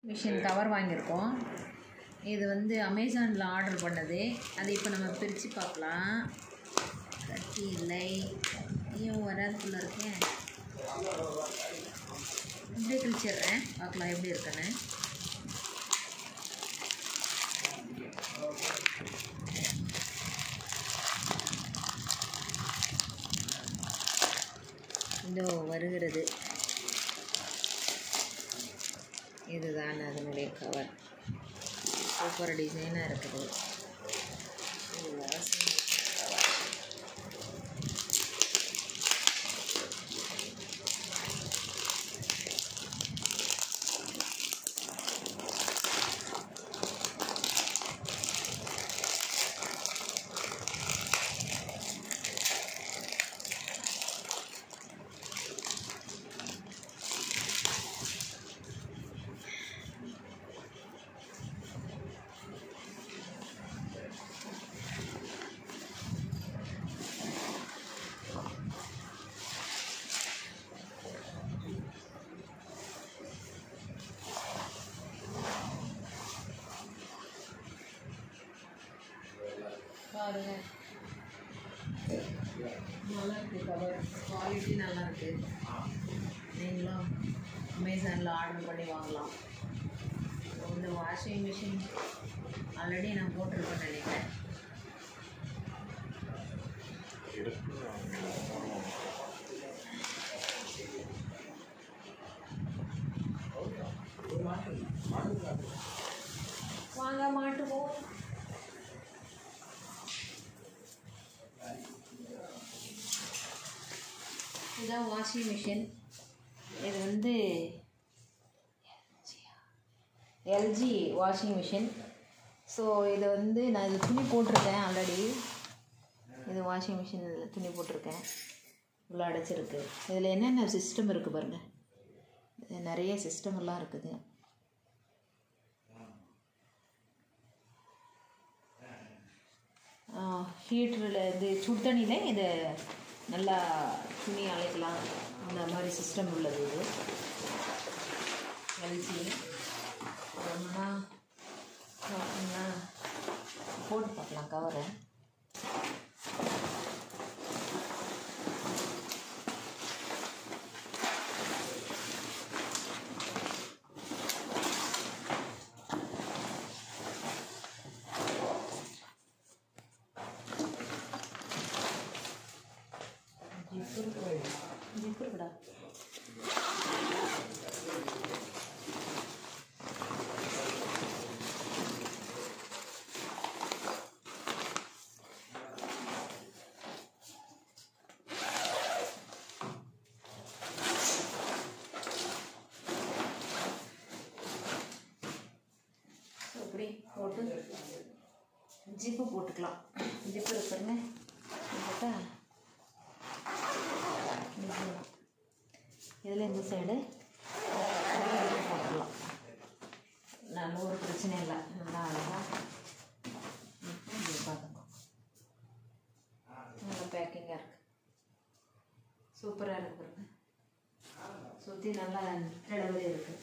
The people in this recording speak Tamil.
மிஷின் கவர் வாங்கியிருக்கோம். இது வந்து அமேசானில் ஆர்டர் பண்ணது. அது இப்போ நம்ம பிரித்து பார்க்கலாம். கட்டி இல்லை, ஐயோ வராதுக்குள்ளே இருக்கேன். இப்படியே கிழிச்சிட்றேன், பார்க்கலாம் எப்படி இருக்குன்னு. இதோ வருகிறது. இதுதான் அதனுடைய கவர். சூப்பர் டிசைனாக இருக்குது. பாருங்க, நல்லா இருக்குது. கவர் குவாலிட்டி நல்லா இருக்குது. நீங்களும் அமேசானில் ஆர்டர் பண்ணி வாங்கலாம். இந்த வாஷிங் மிஷின் ஆல்ரெடி நான் போட்டிருக்கேன்னு நினைக்கிறேன். வாங்க மாட்டுவோம். இதுதான் வாஷிங் மிஷின். இது வந்து எல்ஜி வாஷிங் மிஷின். ஸோ இதை வந்து நான் இதில் துணி போட்டிருக்கேன் ஆல்ரெடி. இது வாஷிங் மிஷின், இதில் துணி போட்டிருக்கேன். இவ்வளோ அடைச்சிருக்கு. இதில் என்னென்ன சிஸ்டம் இருக்குது பாருங்கள். நிறைய சிஸ்டமெல்லாம் இருக்குது. ஹீட்டரில் இது சுடு தண்ணியில் இதை நல்லா துணி அழைக்கலாம். அந்த மாதிரி சிஸ்டம் உள்ளது இது எல்ஜி. ஒன்றுனா போட்டு பார்க்கலாம் கவரை. ஜிப்பு இருக்குடா. இப்படி போட்டு ஜிப்பு போட்டுக்கலாம். ஜிப்பு இருக்குன்னு போட்டால் இதில் இந்த சைடு போட்டுடலாம். நல்ல ஒரு பிரச்சனை இல்லை. நல்லா அழகாக பார்த்துக்கோ. நல்லா பேக்கிங்காக இருக்குது. சூப்பராக இருக்குது. சுற்றி நல்லா இடவெளி இருக்குது.